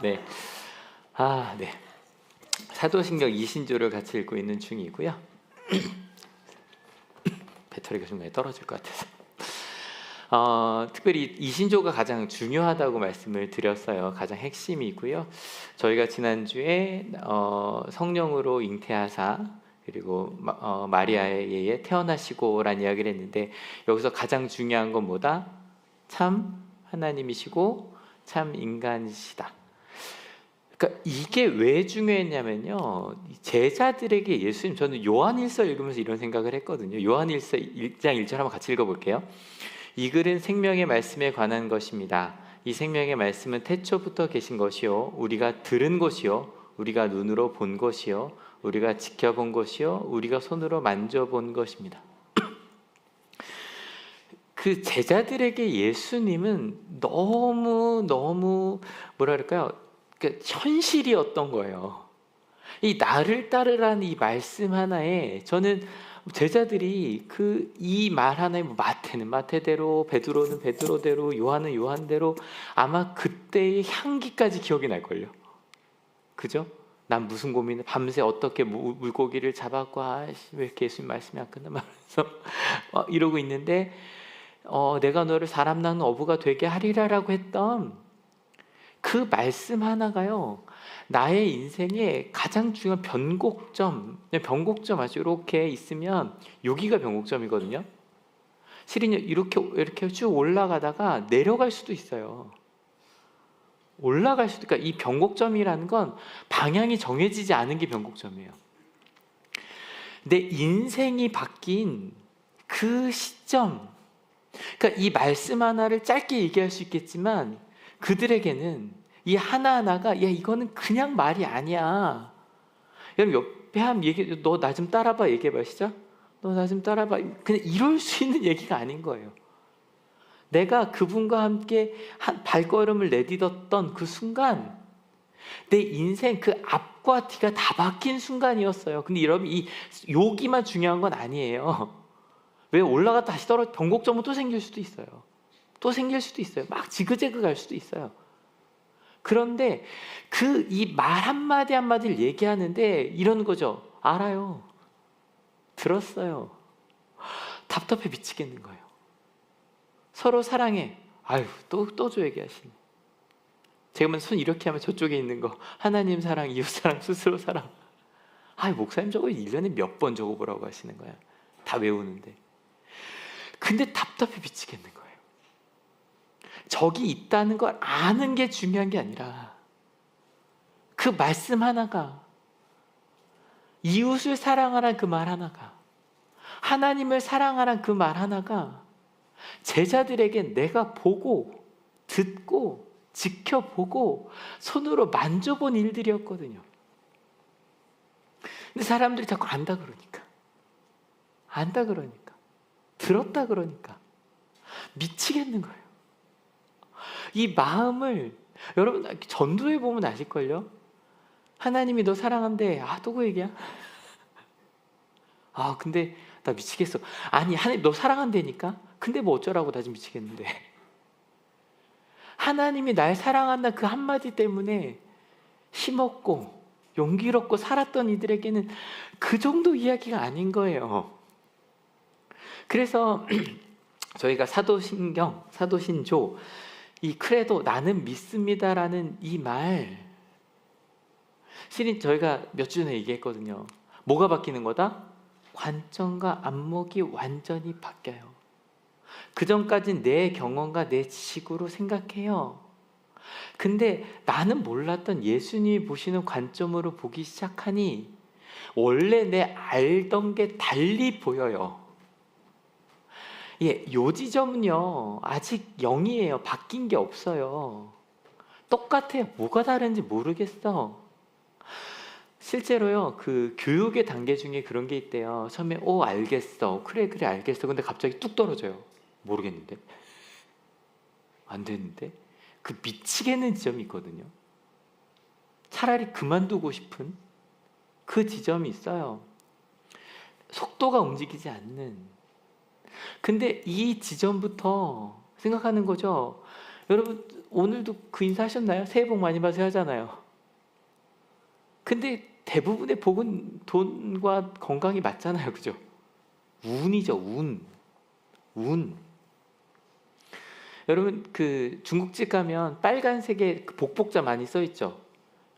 네. 네. 사도신경 이신조를 같이 읽고 있는 중이고요. 배터리가 중간에 떨어질 것 같아서. 특별히 이신조가 가장 중요하다고 말씀을 드렸어요. 가장 핵심이고요. 저희가 지난주에 성령으로 잉태하사 그리고 마리아의 예에 태어나시고라는 이야기를 했는데, 여기서 가장 중요한 건 뭐다? 참 하나님이시고 참 인간이시다. 그러니까 이게 왜 중요했냐면요, 제자들에게 예수님, 저는 요한일서 읽으면서 이런 생각을 했거든요. 요한일서 1장 1절 한번 같이 읽어볼게요. 이 글은 생명의 말씀에 관한 것입니다. 이 생명의 말씀은 태초부터 계신 것이요, 우리가 들은 것이요, 우리가 눈으로 본 것이요, 우리가 지켜본 것이요, 우리가 손으로 만져본 것입니다. 그 제자들에게 예수님은 너무 뭐랄까요, 현실이었던 거예요. 이 나를 따르라는 이 말씀 하나에, 저는 제자들이 이 말 하나에, 마태는 마태대로, 베드로는 베드로대로, 요한은 요한대로 아마 그때의 향기까지 기억이 날걸요. 그죠? 난 무슨 고민을 밤새 어떻게 물고기를 잡았고, 왜 이렇게 예수님 말씀이 안 끝나 말면서 이러고 있는데, 내가 너를 사람 낳는 어부가 되게 하리라라고 했던 그 말씀 하나가요, 나의 인생의 가장 중요한 변곡점 아주 이렇게 있으면 여기가 변곡점이거든요. 실은 이렇게 쭉 올라가다가 내려갈 수도 있어요. 그러니까 이 변곡점이라는 건 방향이 정해지지 않은 게 변곡점이에요. 내 인생이 바뀐 그 시점, 그러니까 이 말씀 하나를 짧게 얘기할 수 있겠지만, 그들에게는 이 하나하나가, 야, 이거는 그냥 말이 아니야. 여러분 옆에 한 얘기, 너 나 좀 따라봐, 얘기해봐. 시작. 너 나 좀 따라봐. 그냥 이럴 수 있는 얘기가 아닌 거예요. 내가 그분과 함께 한 발걸음을 내딛었던 그 순간, 내 인생 그 앞과 뒤가 다 바뀐 순간이었어요. 근데 여러분, 여기만 중요한 건 아니에요. 왜 올라갔다 다시 떨어져, 변곡점은 또 생길 수도 있어요. 막 지그재그 갈 수도 있어요. 그런데 이 말 한마디 한마디를 얘기하는데 이런 거죠. 알아요. 들었어요. 답답해 미치겠는 거예요. 서로 사랑해. 아유, 또 저 얘기하시네. 제가 먼저 손 이렇게 하면 저쪽에 있는 거, 하나님 사랑, 이웃 사랑, 스스로 사랑. 목사님 저거 1년에 몇 번 적어보라고 하시는 거야. 다 외우는데. 근데 답답해 미치겠는 거예요. 적이 있다는 걸 아는 게 중요한 게 아니라, 그 말씀 하나가, 이웃을 사랑하라는 그 말 하나가, 하나님을 사랑하라는 그 말 하나가 제자들에게 내가 보고 듣고 지켜보고 손으로 만져본 일들이었거든요. 근데 사람들이 자꾸 안다 그러니까, 들었다 그러니까 미치겠는 거예요. 이 마음을, 여러분 전도해 보면 아실걸요? 하나님이 너 사랑한대. 또 그 얘기야? 근데 나 미치겠어. 아니, 하나님 너 사랑한다니까? 근데 뭐 어쩌라고, 나 지금 미치겠는데. 하나님이 날 사랑한다 그 한마디 때문에 힘없고 용기롭고 살았던 이들에게는 그 정도 이야기가 아닌 거예요. 그래서 저희가 사도신조, 이 크레도, 나는 믿습니다라는 이 말, 실은 저희가 몇 주 전에 얘기했거든요. 뭐가 바뀌는 거다? 관점과 안목이 완전히 바뀌어요. 그전까지는 내 경험과 내 지식으로 생각해요. 근데 나는 몰랐던 예수님이 보시는 관점으로 보기 시작하니 원래 내 알던 게 달리 보여요. 요 지점은요, 아직 0이에요. 바뀐 게 없어요. 똑같아요. 뭐가 다른지 모르겠어. 실제로요, 그 교육의 단계 중에 그런 게 있대요. 처음에 알겠어, 그래 알겠어. 근데 갑자기 뚝 떨어져요. 모르겠는데, 안 되는데, 그 미치겠는 지점이 있거든요. 차라리 그만두고 싶은 그 지점이 있어요. 속도가 움직이지 않는. 근데 이 지점부터 생각하는 거죠. 여러분, 오늘도 그 인사하셨나요? 새해 복 많이 받으세요 하잖아요. 근데 대부분의 복은 돈과 건강이 맞잖아요. 그죠? 운이죠. 운. 여러분 그 중국집 가면 빨간색에 그 복복자 많이 써 있죠.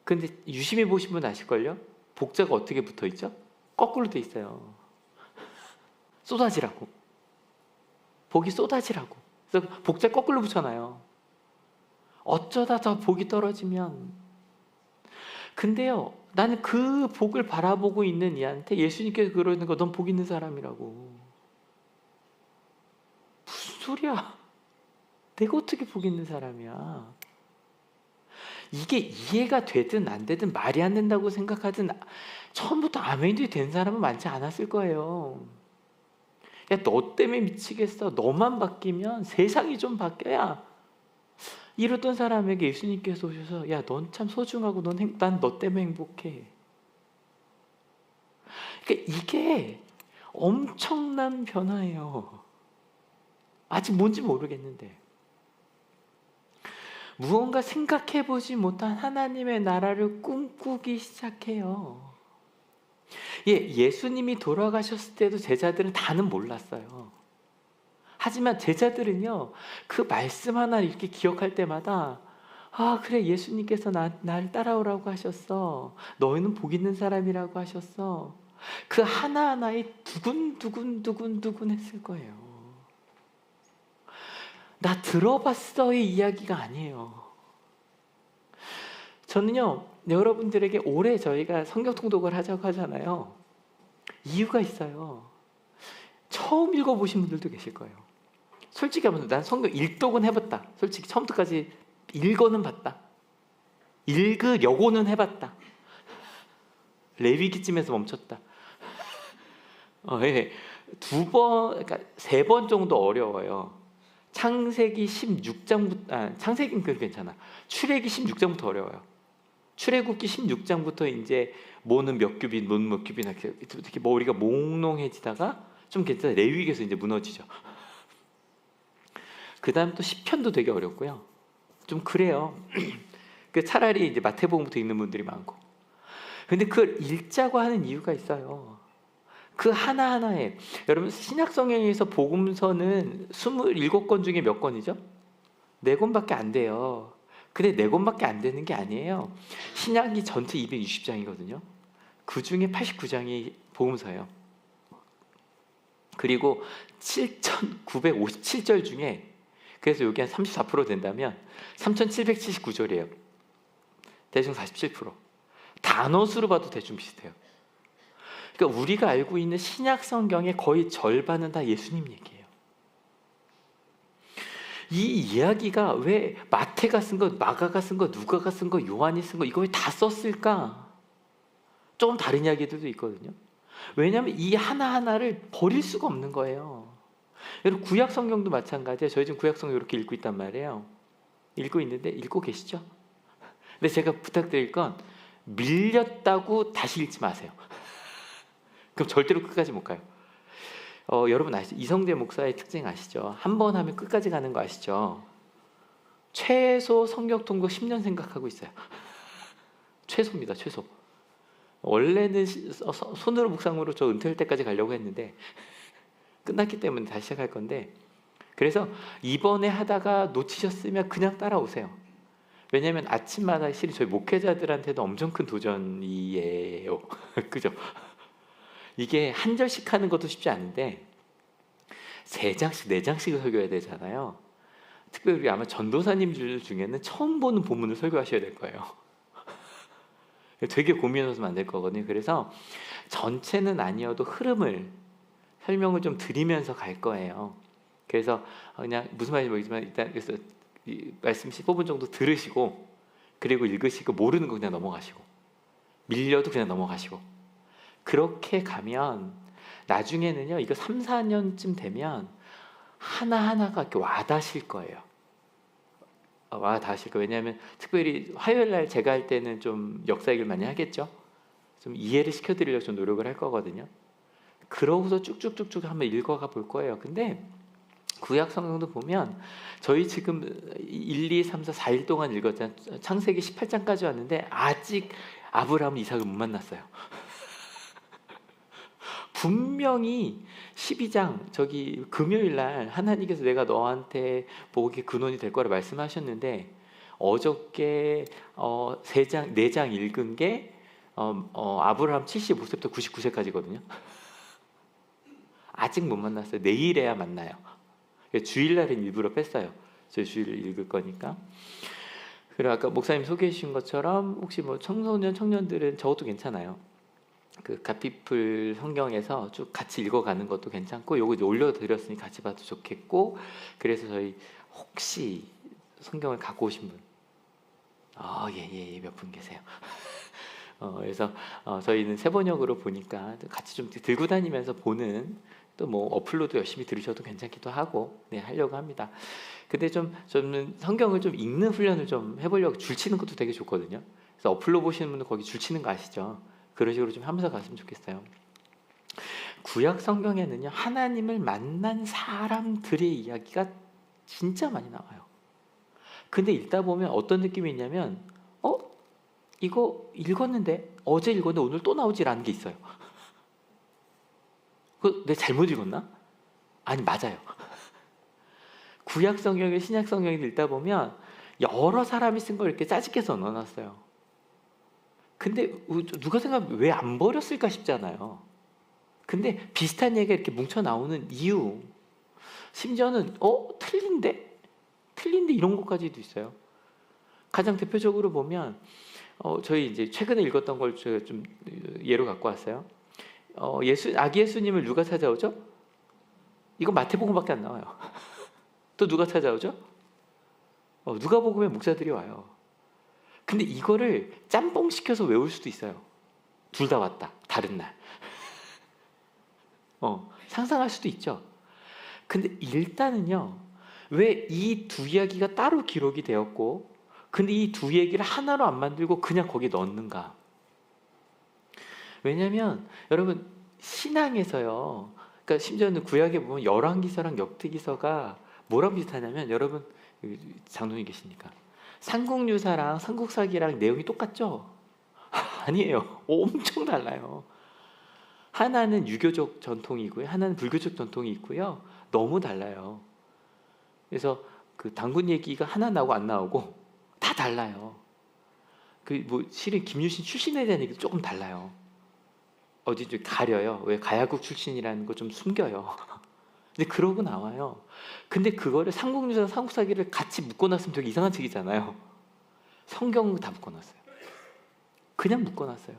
근데 유심히 보신 분 아실걸요? 복자가 어떻게 붙어 있죠? 거꾸로 돼 있어요. 쏟아지라고. 복이 쏟아지라고. 그래서 복자 거꾸로 붙여놔요. 어쩌다 더 복이 떨어지면. 근데요, 나는 그 복을 바라보고 있는 이한테 예수님께서 그러는 거, 넌 복 있는 사람이라고. 무슨 소리야? 내가 어떻게 복 있는 사람이야? 이게 이해가 되든 안 되든 말이 안 된다고 생각하든 처음부터 아멘이 된 사람은 많지 않았을 거예요. 야, 너 때문에 미치겠어. 너만 바뀌면 세상이 좀 바뀌어야. 이러던 사람에게 예수님께서 오셔서 야, 넌 참 소중하고 난 너 때문에 행복해. 그러니까 이게 엄청난 변화예요. 아직 뭔지 모르겠는데. 무언가 생각해보지 못한 하나님의 나라를 꿈꾸기 시작해요. 예수님이 돌아가셨을 때도 제자들은 다는 몰랐어요. 하지만 제자들은요, 그 말씀 하나를 이렇게 기억할 때마다 아, 그래, 예수님께서 날 따라오라고 하셨어. 너희는 복 있는 사람이라고 하셨어. 그 하나하나에 두근두근 했을 거예요. 나 들어봤어의 이야기가 아니에요. 저는요, 여러분들에게 올해 저희가 성경 통독을 하자고 하잖아요. 이유가 있어요. 처음 읽어보신 분들도 계실 거예요. 솔직히 하면 난 성경 읽독은 해봤다. 솔직히 처음부터까지 읽어는 봤다. 읽으려고는 해봤다. 레위기쯤에서 멈췄다. 예. 그러니까 3번 정도 어려워요. 창세기 16장부터, 창세기는 괜찮아. 출애기 16장부터 어려워요. 출애굽기 16장부터 이제 뭐는 몇 규빗, 뭐는 몇 규빗, 이렇게 머리가 몽롱해지다가 좀 괜찮아요. 레위기에서 이제 무너지죠. 그 다음 또 시편도 되게 어렵고요. 좀 그래요. 그 차라리 이제 마태복음부터 읽는 분들이 많고. 근데 그걸 읽자고 하는 이유가 있어요. 그 하나하나에 여러분 신약성경에서 복음서는 27권 중에 몇 권이죠? 4권밖에 안 돼요. 근데 4권밖에 안 되는 게 아니에요. 신약이 전체 260장이거든요. 그 중에 89장이 복음서예요. 그리고 7,957절 중에 그래서 여기 한 34% 된다면 3,779절이에요. 대충 47%. 단어 수로 봐도 대충 비슷해요. 그러니까 우리가 알고 있는 신약 성경의 거의 절반은 다 예수님 얘기예요. 이 이야기가 왜 마태가 쓴 거, 마가가 쓴 거, 누가가 쓴 거, 요한이 쓴 거 이거 왜 다 썼을까? 조금 다른 이야기들도 있거든요. 왜냐하면 이 하나하나를 버릴 수가 없는 거예요. 여러분 구약 성경도 마찬가지예요. 저희 지금 구약 성경 이렇게 읽고 있단 말이에요. 읽고 있는데 읽고 계시죠? 근데 제가 부탁드릴 건 밀렸다고 다시 읽지 마세요. 그럼 절대로 끝까지 못 가요. 여러분 아시죠? 이성재 목사의 특징 아시죠? 한 번 하면 끝까지 가는 거 아시죠? 최소 성경 통독 10년 생각하고 있어요. 최소입니다. 최소. 원래는 손으로 묵상으로 저 은퇴할 때까지 가려고 했는데 끝났기 때문에 다시 시작할 건데, 그래서 이번에 하다가 놓치셨으면 그냥 따라오세요. 왜냐하면 아침마다 실은 저희 목회자들한테도 엄청 큰 도전이에요. 그죠? 이게 한 절씩 하는 것도 쉽지 않은데 3장씩 4장씩을 설교해야 되잖아요. 특별히 아마 전도사님들 중에는 처음 보는 본문을 설교하셔야 될 거예요. 되게 고민해서 안 될 거거든요. 그래서 전체는 아니어도 흐름을 설명을 좀 드리면서 갈 거예요. 그래서 그냥 무슨 말인지 모르겠지만 일단 그래서 말씀 15분 정도 들으시고 그리고 읽으시고 모르는 거 그냥 넘어가시고 밀려도 그냥 넘어가시고 그렇게 가면 나중에는요 이거 3, 4년쯤 되면 하나하나가 이렇게 와닿으실 거예요. 와닿으실 거예요. 왜냐하면 특별히 화요일날 제가 할 때는 좀 역사 얘기를 많이 하겠죠. 좀 이해를 시켜드리려고 좀 노력을 할 거거든요. 그러고서 쭉쭉쭉쭉 한번 읽어가 볼 거예요. 근데 구약 성경도 보면 저희 지금 1, 2, 3, 4, 4일 동안 읽었잖아요. 창세기 18장까지 왔는데 아직 아브라함은 이삭을 못 만났어요. 분명히 12장 저기 금요일 날 하나님께서 내가 너한테 복의 근원이 될 거라 말씀하셨는데 어저께 4장 읽은 게 아브라함 75세부터 99세까지거든요. 아직 못 만났어요. 내일에야 만나요. 주일날은 일부러 뺐어요. 저희 주일을 읽을 거니까. 그리고 아까 목사님 소개해 주신 것처럼 혹시 뭐 청소년 청년들은 저것도 괜찮아요. 그 갓피플 성경에서 쭉 같이 읽어가는 것도 괜찮고 요거 이제 올려드렸으니 같이 봐도 좋겠고 그래서 저희 혹시 성경을 갖고 오신 분 몇 분 계세요. 그래서 저희는 새 번역으로 보니까 같이 좀 들고 다니면서 보는 또 뭐 어플로도 열심히 들으셔도 괜찮기도 하고 하려고 합니다. 근데 저는 성경을 좀 읽는 훈련을 좀 해보려고 줄 치는 것도 되게 좋거든요. 그래서 어플로 보시는 분들 거기 줄 치는 거 아시죠? 그런 식으로 좀 하면서 갔으면 좋겠어요. 구약 성경에는요 하나님을 만난 사람들의 이야기가 진짜 많이 나와요. 근데 읽다 보면 어떤 느낌이 있냐면 이거 읽었는데 어제 읽었는데 오늘 또 나오지라는 게 있어요. 내가 잘못 읽었나? 아니 맞아요. 구약 성경에 신약 성경을 읽다 보면 여러 사람이 쓴 걸 이렇게 짜집게서 넣어놨어요. 근데 누가 생각하면 왜 안 버렸을까 싶잖아요. 근데 비슷한 얘기가 이렇게 뭉쳐 나오는 이유, 심지어는 틀린데 이런 것까지도 있어요. 가장 대표적으로 보면 저희 이제 최근에 읽었던 걸 제가 좀 예로 갖고 왔어요. 아기 예수님을 누가 찾아오죠? 이거 마태복음밖에 안 나와요. 또 누가 찾아오죠? 누가복음에 목사들이 와요. 근데 이거를 짬뽕 시켜서 외울 수도 있어요. 둘 다 왔다. 다른 날. 상상할 수도 있죠. 근데 일단은요. 왜 이 두 이야기가 따로 기록이 되었고 근데 이 두 얘기를 하나로 안 만들고 그냥 거기에 넣는가? 왜냐하면 여러분 신앙에서요. 그러니까 심지어는 구약에 보면 열왕기서랑 역대기서가 뭐랑 비슷하냐면 여러분 장로님 계시니까 삼국유사랑 삼국사기랑 내용이 똑같죠? 아니에요. 엄청 달라요. 하나는 유교적 전통이고요. 하나는 불교적 전통이 있고요. 너무 달라요. 그래서 그 당군 얘기가 하나 나오고 안 나오고 다 달라요. 실은 김유신 출신에 대한 얘기도 조금 달라요. 어디 좀 가려요. 왜 가야국 출신이라는 거 좀 숨겨요. 근데 그러고 나와요. 근데 그거를 삼국유사, 삼국사기를 같이 묶어놨으면 되게 이상한 책이잖아요. 성경을 다 묶어놨어요. 그냥 묶어놨어요.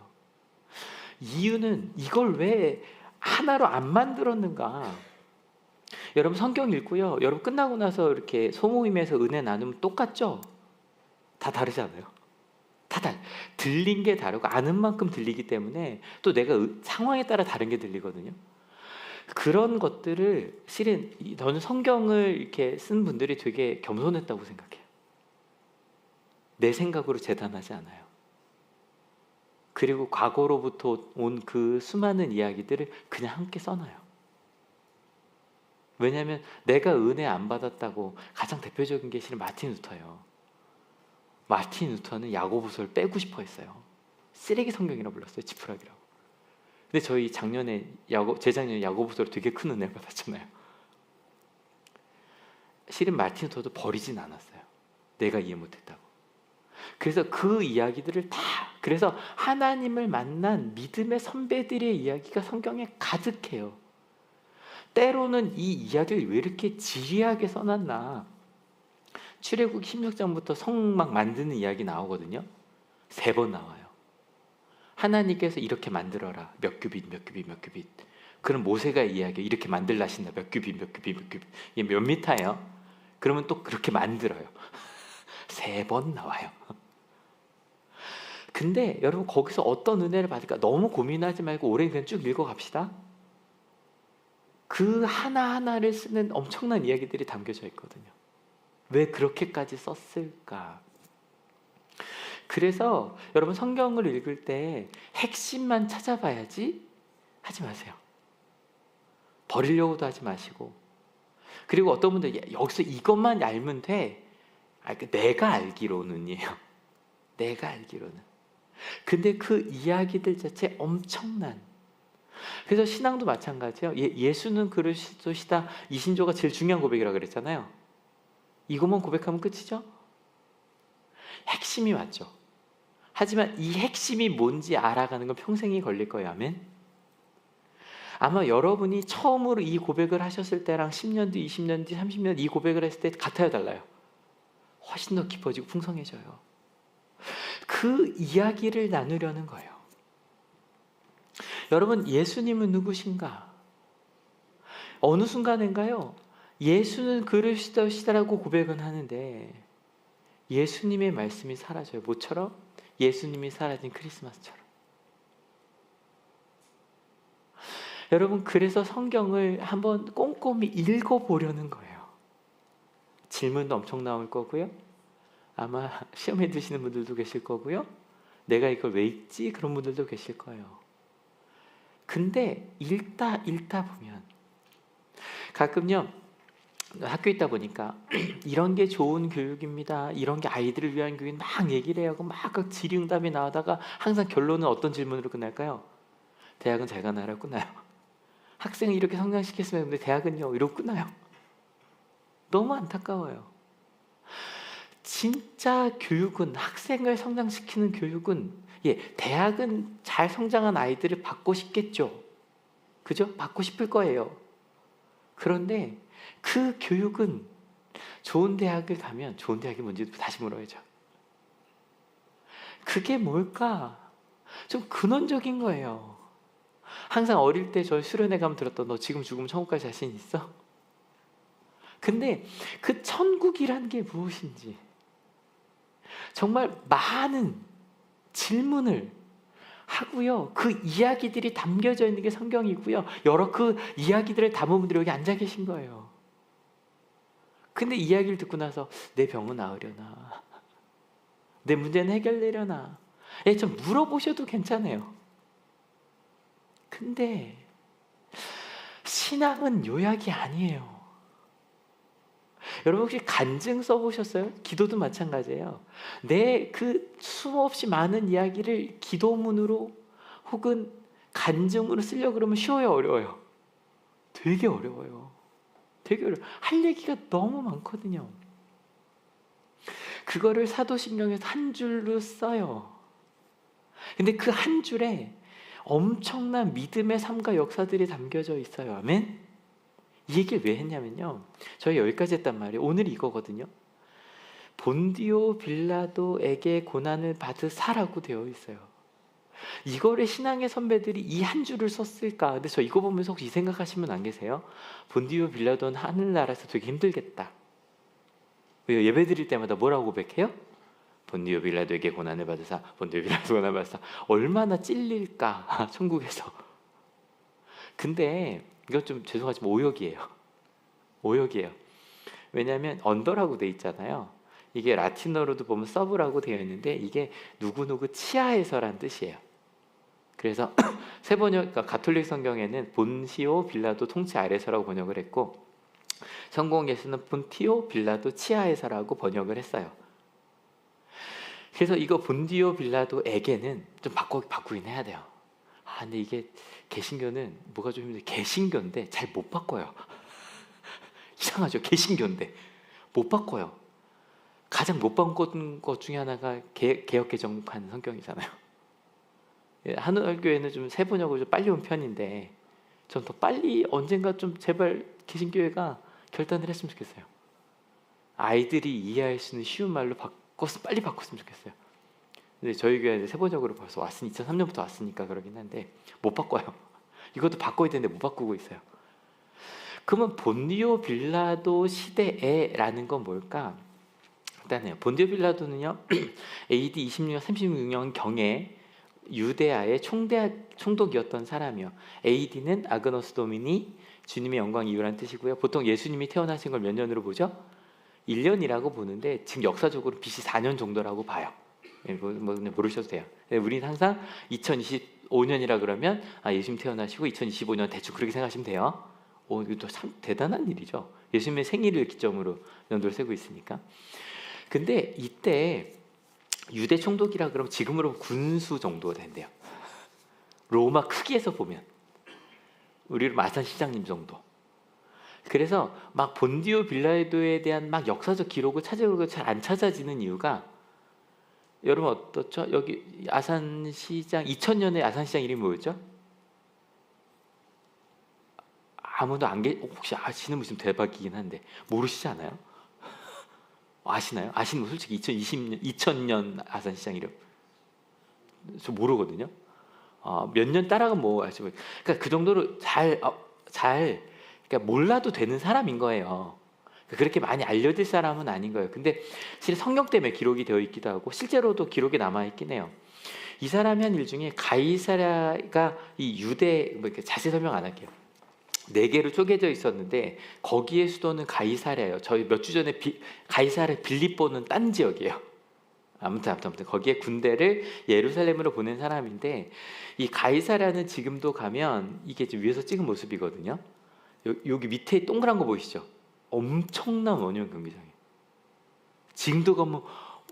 이유는 이걸 왜 하나로 안 만들었는가? 여러분 성경 읽고요. 여러분 끝나고 나서 이렇게 소모임에서 은혜 나누면 똑같죠? 다 다르잖아요. 들린 게 다르고 아는 만큼 들리기 때문에 또 내가 상황에 따라 다른 게 들리거든요. 그런 것들을 실은 저는 성경을 이렇게 쓴 분들이 되게 겸손했다고 생각해요. 내 생각으로 재단하지 않아요. 그리고 과거로부터 온 그 수많은 이야기들을 그냥 함께 써놔요. 왜냐하면 내가 은혜 안 받았다고 가장 대표적인 게 실은 마틴 루터예요. 마틴 루터는 야고보서를 빼고 싶어 했어요. 쓰레기 성경이라고 불렀어요. 지푸라기라고. 근데 저희 재작년에 야고보서를 되게 큰 은혜를 받았잖아요. 실은 마틴 루터도 버리진 않았어요. 내가 이해 못했다고. 그래서 그 이야기들을 그래서 하나님을 만난 믿음의 선배들의 이야기가 성경에 가득해요. 때로는 이 이야기를 왜 이렇게 지리하게 써놨나. 출애굽 16장부터 성 막 만드는 이야기 나오거든요. 3번 나와요. 하나님께서 이렇게 만들어라. 몇 규빗. 그럼 모세가 이야기 이렇게 만들라신다. 몇 규빗. 이게 몇 미터예요? 그러면 또 그렇게 만들어요. 3번 나와요. 근데 여러분 거기서 어떤 은혜를 받을까 너무 고민하지 말고 오래 그냥 쭉 읽어갑시다. 그 하나하나를 쓰는 엄청난 이야기들이 담겨져 있거든요. 왜 그렇게까지 썼을까? 그래서 여러분 성경을 읽을 때 핵심만 찾아봐야지 하지 마세요. 버리려고도 하지 마시고 그리고 어떤 분들 여기서 이것만 알면 돼. 내가 알기로는이에요. 내가 알기로는. 근데 그 이야기들 자체 엄청난. 그래서 신앙도 마찬가지예요. 예수는 그리스도시다. 이신조가 제일 중요한 고백이라고 그랬잖아요. 이것만 고백하면 끝이죠. 핵심이 맞죠. 하지만 이 핵심이 뭔지 알아가는 건 평생이 걸릴 거예요. 아멘. 아마 여러분이 처음으로 이 고백을 하셨을 때랑 10년 뒤, 20년 뒤, 30년 뒤 이 고백을 했을 때 같아요, 달라요? 훨씬 더 깊어지고 풍성해져요. 그 이야기를 나누려는 거예요. 여러분, 예수님은 누구신가? 어느 순간인가요? 예수는 그리스도시다라고 고백은 하는데 예수님의 말씀이 사라져요. 뭐처럼? 예수님이 사라진 크리스마스처럼. 여러분, 그래서 성경을 한번 꼼꼼히 읽어보려는 거예요. 질문도 엄청 나올 거고요. 아마 시험에 드시는 분들도 계실 거고요. 내가 이걸 왜 읽지? 그런 분들도 계실 거예요. 근데 읽다 보면 가끔요, 학교에 있다 보니까 이런 게 좋은 교육입니다. 이런 게 아이들을 위한 교육 막 얘기를 해요. 막 질의응답이 나오다가 항상 결론은 어떤 질문으로 끝날까요? 대학은 잘 가나요? 끝나요. 학생을 이렇게 성장시켰으면 근데 대학은요? 이러고 끝나요. 너무 안타까워요. 진짜 교육은, 학생을 성장시키는 교육은, 대학은 잘 성장한 아이들을 받고 싶겠죠. 그죠? 받고 싶을 거예요. 그런데 그 교육은 좋은 대학을 가면, 좋은 대학이 뭔지 다시 물어야죠. 그게 뭘까? 좀 근원적인 거예요. 항상 어릴 때 저 수련회 가면 들었던, 너 지금 죽으면 천국 갈 자신 있어? 근데 그 천국이란 게 무엇인지 정말 많은 질문을 하고요. 그 이야기들이 담겨져 있는 게 성경이고요. 여러 그 이야기들을 담은 분들이 여기 앉아 계신 거예요. 근데 이야기를 듣고 나서 내 병은 나으려나? 내 문제는 해결되려나? 좀 물어보셔도 괜찮아요. 근데 신앙은 요약이 아니에요. 여러분 혹시 간증 써보셨어요? 기도도 마찬가지예요. 내 그 수없이 많은 이야기를 기도문으로 혹은 간증으로 쓰려고 그러면 쉬워요, 어려워요? 되게 어려워요. 되게 어려워요. 할 얘기가 너무 많거든요. 그거를 사도신경에서 한 줄로 써요. 근데 그 한 줄에 엄청난 믿음의 삶과 역사들이 담겨져 있어요. 아멘? 이 얘기를 왜 했냐면요, 저희 여기까지 했단 말이에요. 오늘 이거거든요. 본디오 빌라도에게 고난을 받으사라고 되어 있어요. 이거를 신앙의 선배들이 이 한 줄을 썼을까? 근데 저 이거 보면서 혹시 이 생각하시면 안 계세요? 본디오 빌라도는 하늘나라에서 되게 힘들겠다. 왜요? 예배 드릴 때마다 뭐라고 고백해요? 본디오 빌라도에게 고난을 받으사, 본디오 빌라도 고난을 받으사. 얼마나 찔릴까 천국에서. 근데 이거 좀 죄송하지만 오역이에요. 오역이에요. 왜냐하면 언더라고 돼 있잖아요. 이게 라틴어로도 보면 서브라고 되어 있는데 이게 누구누구 치하에서란 뜻이에요. 그래서 세 번역, 그러니까 가톨릭 성경에는 본시오 빌라도 통치 아래서라고 번역을 했고, 성공예수는 본티오 빌라도 치하에서라고 번역을 했어요. 그래서 이거 본디오 빌라도에게는 좀 바꾸긴 해야 돼요. 근데 이게 개신교는 뭐가 좀 힘들어요. 개신교인데 잘 못 바꿔요. 이상하죠. 개신교인데 못 바꿔요. 가장 못 바꾼 것 중에 하나가 개역개정판 성경이잖아요. 한월교회는 좀 세번역으로 좀 빨리 온 편인데 전 더 빨리 언젠가 좀 제발 개신교회가 결단을 했으면 좋겠어요. 아이들이 이해할 수 있는 쉬운 말로 빨리 바꿨으면 좋겠어요. 근데 저희 교회는 세번역으로 벌써 왔으니 2003년부터 왔으니까 그러긴 한데 못 바꿔요. 이것도 바꿔야 되는데 못 바꾸고 있어요. 그러면 본디오 빌라도 시대에라는 건 뭘까? 일단요, 본디오 빌라도는요 AD 26년 36년 경에 유대아의 총독이었던 사람이요. AD는 아그노스 도미니, 주님의 영광 이유라는 뜻이고요. 보통 예수님이 태어나신 걸 몇 년으로 보죠? 1년이라고 보는데 지금 역사적으로 BC 4년 정도라고 봐요. 모르셔도 돼요. 우리는 항상 2025년이라 그러면 예수님 태어나시고 2025년 대충 그렇게 생각하시면 돼요. 이것도 참 대단한 일이죠. 예수님의 생일을 기점으로 연도를 세고 있으니까. 근데 이때 유대 총독이라 그러면 지금으로 군수 정도 된대요. 로마 크기에서 보면 우리로 마산 시장님 정도. 그래서 막 본디오 빌라도에 대한 막 역사적 기록을 찾아보고 잘 안 찾아지는 이유가, 여러분 어떻죠? 여기 아산시장 2000년에 아산시장 이름이 뭐였죠? 아무도 혹시 아시는 분 있으면 대박이긴 한데 모르시지 않아요? 아시나요? 아시는 분 솔직히 2000년 아산시장 이름 저 모르거든요. 몇 년 따라가 뭐 아시고, 그러니까 그 정도로 그러니까 몰라도 되는 사람인 거예요. 그렇게 많이 알려질 사람은 아닌 거예요. 근데 사실 성경 때문에 기록이 되어 있기도 하고 실제로도 기록이 남아 있긴 해요. 이 사람이 한 일 중에 가이사랴가 이 유대, 뭐 이렇게 자세히 설명 안 할게요. 4개로 쪼개져 있었는데 거기에 수도는 가이사랴예요. 저희 몇 주 전에 가이사랴 빌립보는 딴 지역이에요. 아무튼 거기에 군대를 예루살렘으로 보낸 사람인데, 이 가이사랴는 지금도 가면 이게 지금 위에서 찍은 모습이거든요. 여기 밑에 동그란 거 보이시죠? 엄청난 원형 경기장이에요. 지금도 가면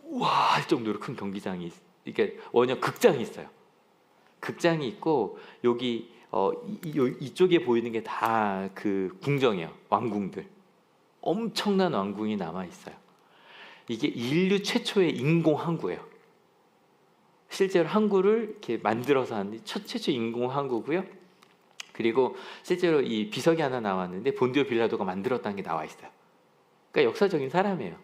우와 할 정도로 큰 경기장이, 이게 원형 극장이 있어요. 극장이 있고 여기 이쪽에 보이는 게 다 그 궁정이에요. 왕궁들. 엄청난 왕궁이 남아 있어요. 이게 인류 최초의 인공 항구예요. 실제로 항구를 이렇게 만들어서 한 최초 인공 항구고요. 그리고 실제로 이 비석이 하나 나왔는데 본디오 빌라도가 만들었다는 게 나와 있어요. 그러니까 역사적인 사람이에요.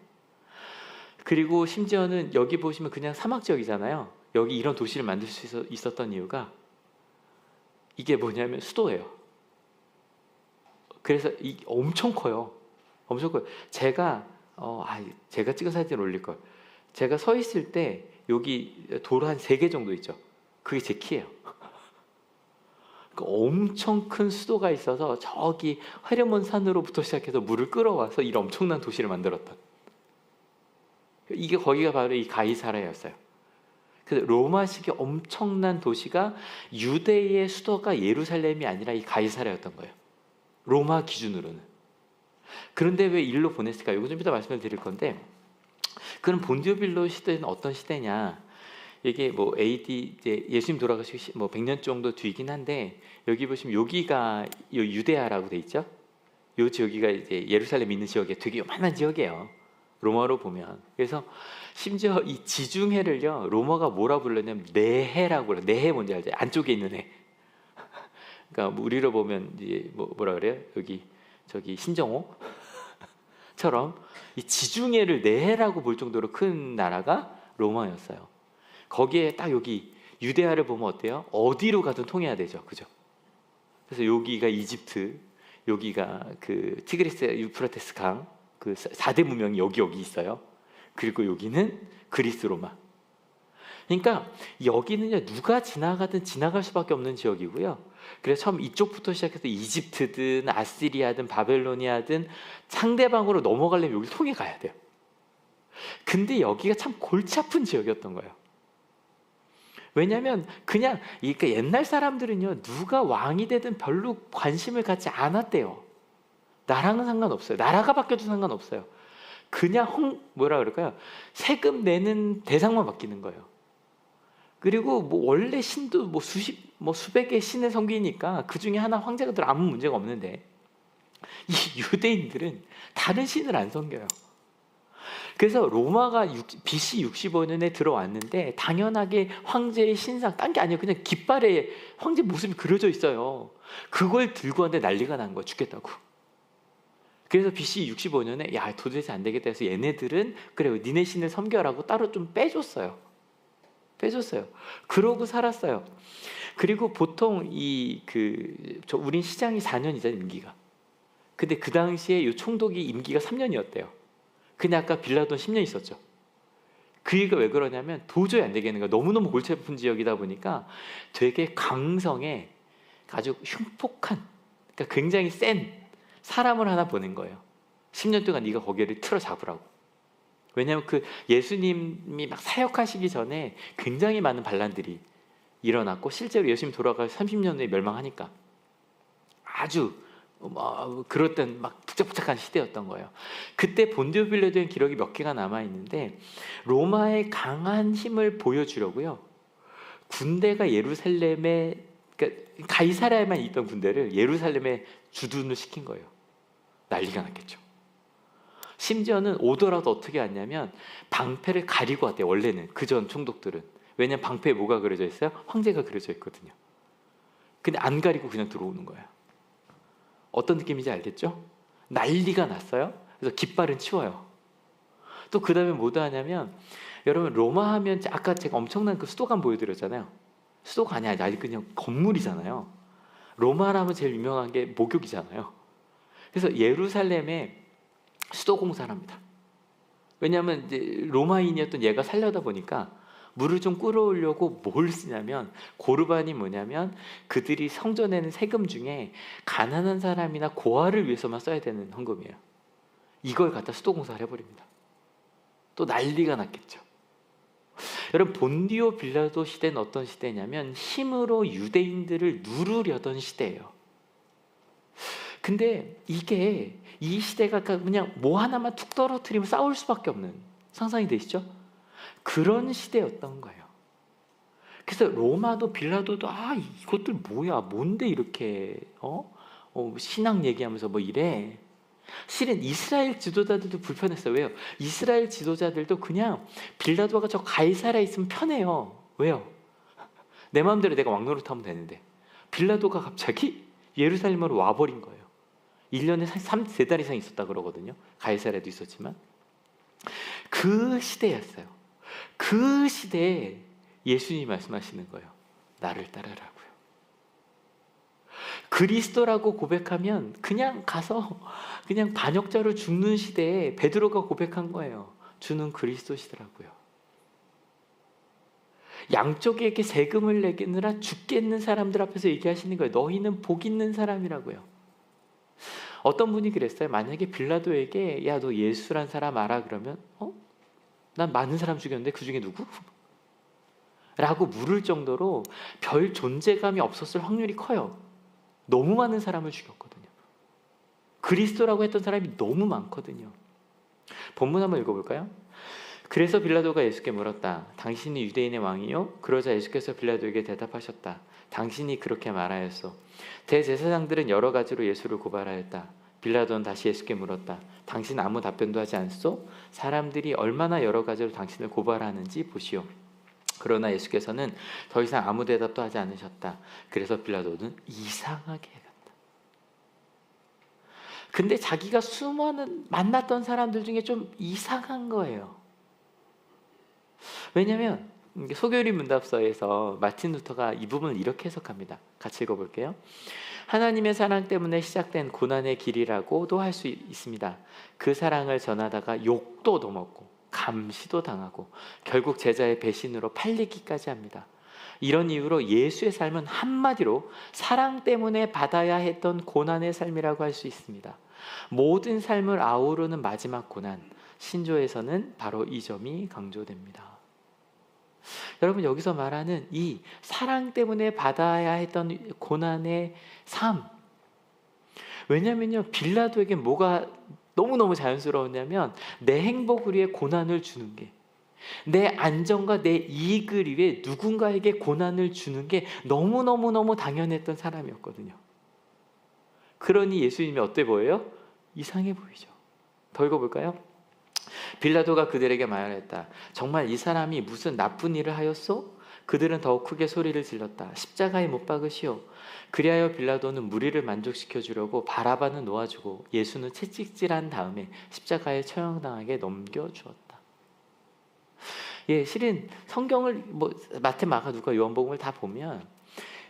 그리고 심지어는 여기 보시면 그냥 사막 지역이잖아요. 여기 이런 도시를 만들 수 있었던 이유가 이게 뭐냐면 수도예요. 그래서 엄청 커요. 엄청 커요. 제가 찍은 사진을 올릴 걸. 제가 서 있을 때 여기 도로 한 3개 정도 있죠. 그게 제 키예요. 엄청 큰 수도가 있어서 저기 헤르몬 산으로부터 시작해서 물을 끌어와서 이런 엄청난 도시를 만들었던, 이게 거기가 바로 이 가이사랴였어요. 그래서 로마식의 엄청난 도시가 유대의 수도가 예루살렘이 아니라 이 가이사랴였던 거예요. 로마 기준으로는. 그런데 왜 일로 보냈을까? 이거 좀 이따 말씀을 드릴 건데, 그럼 본디오 빌라도 시대는 어떤 시대냐? 이게 뭐 AD 이제 예수님 돌아가시고 뭐 100년 정도 뒤이긴 한데, 여기 보시면 여기가 유데아라고 돼 있죠. 요 지역이가 이제 예루살렘 있는 지역에 되게 요만한 지역이에요. 로마로 보면. 그래서 심지어 이 지중해를요 로마가 뭐라 불렀냐면 네해라고 불러요. 네해 뭔지 알죠? 안쪽에 있는 해. 그러니까 뭐 우리로 보면 이제 뭐라 그래요? 여기 저기 신정호처럼 이 지중해를 네해라고 볼 정도로 큰 나라가 로마였어요. 거기에 딱 여기 유데아를 보면 어때요? 어디로 가든 통해야 되죠, 그죠? 그래서 여기가 이집트, 여기가 그 티그리스 유프라테스 강, 그 4대 문명이 여기 있어요. 그리고 여기는 그리스 로마. 그러니까 여기는요 누가 지나가든 지나갈 수밖에 없는 지역이고요. 그래서 처음 이쪽부터 시작해서 이집트든 아시리아든 바벨로니아든 상대방으로 넘어가려면 여기를 통해 가야 돼요. 근데 여기가 참 골치 아픈 지역이었던 거예요. 왜냐하면 그냥 그러니까 옛날 사람들은요 누가 왕이 되든 별로 관심을 갖지 않았대요. 나랑은 상관없어요. 나라가 바뀌어도 상관없어요. 그냥 뭐라 그럴까요? 세금 내는 대상만 바뀌는 거예요. 그리고 뭐 원래 신도 뭐 수백의 신을 섬기니까 그 중에 하나 황제가 들어 아무 문제가 없는데, 이 유대인들은 다른 신을 안 섬겨요. 그래서 로마가 BC 65년에 들어왔는데 당연하게 황제의 신상, 딴 게 아니에요. 그냥 깃발에 황제 모습이 그려져 있어요. 그걸 들고 왔는데 난리가 난 거야. 죽겠다고. 그래서 BC 65년에 야 도대체 안 되겠다 해서 얘네들은 그래 니네 신을 섬겨라고 따로 좀 빼줬어요. 그러고 살았어요. 그리고 보통 우린 시장이 4년이잖아요, 임기가. 근데 그 당시에 이 총독이 임기가 3년이었대요. 근데 아까 빌라도는 10년 있었죠. 그 얘기가 왜 그러냐면 도저히 안 되겠는 거야. 너무너무 골치 아픈 지역이다 보니까 되게 강성에 아주 흉폭한, 그러니까 굉장히 센 사람을 하나 보낸 거예요. 10년 동안 네가 거기를 틀어 잡으라고. 왜냐하면 그 예수님이 막 사역하시기 전에 굉장히 많은 반란들이 일어났고 실제로 예수님 돌아가서 30년 후에 멸망하니까 아주 그럴 땐 막 북적북적한 시대였던 거예요. 그때 본디오 빌라도의 기록이 몇 개가 남아 있는데 로마의 강한 힘을 보여주려고요. 군대가 예루살렘에, 그러니까 가이사랴에만 있던 군대를 예루살렘에 주둔을 시킨 거예요. 난리가 났겠죠. 심지어는 오더라도 어떻게 왔냐면 방패를 가리고 왔대요. 원래는 그전 총독들은. 왜냐면 방패에 뭐가 그려져 있어요? 황제가 그려져 있거든요. 근데 안 가리고 그냥 들어오는 거예요. 어떤 느낌인지 알겠죠? 난리가 났어요. 그래서 깃발은 치워요. 또 그 다음에 뭐도 하냐면, 여러분 로마 하면 아까 제가 엄청난 그 수도관 보여드렸잖아요. 수도가 아니야, 아직 그냥 건물이잖아요. 로마라면 제일 유명한 게 목욕이잖아요. 그래서 예루살렘에 수도 공사를 합니다. 왜냐하면 이제 로마인이었던 얘가 살려다 보니까 물을 좀 끌어오려고 뭘 쓰냐면, 고르반이 뭐냐면 그들이 성전에는 세금 중에 가난한 사람이나 고아를 위해서만 써야 되는 헌금이에요. 이걸 갖다 수도 공사를 해버립니다. 또 난리가 났겠죠. 여러분 본디오 빌라도 시대는 어떤 시대냐면 힘으로 유대인들을 누르려던 시대예요. 근데 이 시대가 그냥 뭐 하나만 툭 떨어뜨리면 싸울 수밖에 없는, 상상이 되시죠? 그런 시대였던 거예요. 그래서 로마도 빌라도도 이것들 뭐야, 뭔데 이렇게 신앙 얘기하면서 뭐 이래. 실은 이스라엘 지도자들도 불편했어요. 왜요? 이스라엘 지도자들도 그냥 빌라도가 저 가이사랴에 있으면 편해요. 왜요? 내 마음대로 내가 왕노릇 하면 되는데 빌라도가 갑자기 예루살렘으로 와버린 거예요. 1년에 3달 이상 있었다 그러거든요. 가이사랴도 있었지만. 그 시대였어요. 그 시대에 예수님이 말씀하시는 거예요. 나를 따르라고요. 그리스도라고 고백하면 그냥 가서 그냥 반역자로 죽는 시대에 베드로가 고백한 거예요. 주는 그리스도시더라고요. 양쪽에게 세금을 내느라 죽겠는 사람들 앞에서 얘기하시는 거예요. 너희는 복 있는 사람이라고요. 어떤 분이 그랬어요. 만약에 빌라도에게 야, 너 예수란 사람 알아? 그러면 난 많은 사람 죽였는데 그 중에 누구? 라고 물을 정도로 별 존재감이 없었을 확률이 커요. 너무 많은 사람을 죽였거든요. 그리스도라고 했던 사람이 너무 많거든요. 본문 한번 읽어볼까요? 그래서 빌라도가 예수께 물었다. 당신이 유대인의 왕이요? 그러자 예수께서 빌라도에게 대답하셨다. 당신이 그렇게 말하였소. 대제사장들은 여러 가지로 예수를 고발하였다. 빌라도는 다시 예수께 물었다. 당신 아무 답변도 하지 않소? 사람들이 얼마나 여러 가지로 당신을 고발하는지 보시오. 그러나 예수께서는 더 이상 아무 대답도 하지 않으셨다. 그래서 빌라도는 이상하게 갔다. 근데 자기가 수많은 만났던 사람들 중에 좀 이상한 거예요. 왜냐하면 소교리 문답서에서 마틴 루터가 이 부분을 이렇게 해석합니다. 같이 읽어볼게요. 하나님의 사랑 때문에 시작된 고난의 길이라고도 할 수 있습니다. 그 사랑을 전하다가 욕도 얻어먹고 감시도 당하고 결국 제자의 배신으로 팔리기까지 합니다. 이런 이유로 예수의 삶은 한마디로 사랑 때문에 받아야 했던 고난의 삶이라고 할 수 있습니다. 모든 삶을 아우르는 마지막 고난, 신조에서는 바로 이 점이 강조됩니다. 여러분 여기서 말하는 이 사랑 때문에 받아야 했던 고난의 삶, 왜냐면요 빌라도에게 뭐가 너무너무 자연스러웠냐면 내 행복을 위해 고난을 주는 게, 내 안정과 내 이익을 위해 누군가에게 고난을 주는 게 너무너무너무 당연했던 사람이었거든요. 그러니 예수님이 어때 보여요? 이상해 보이죠. 더 읽어볼까요? 빌라도가 그들에게 말했다. 정말 이 사람이 무슨 나쁜 일을 하였소? 그들은 더욱 크게 소리를 질렀다. 십자가에 못 박으시오. 그리하여 빌라도는 무리를 만족시켜 주려고 바라바는 놓아주고 예수는 채찍질한 다음에 십자가에 처형당하게 넘겨주었다. 예, 실은 성경을 마태, 마가, 누가, 요한복음을 다 보면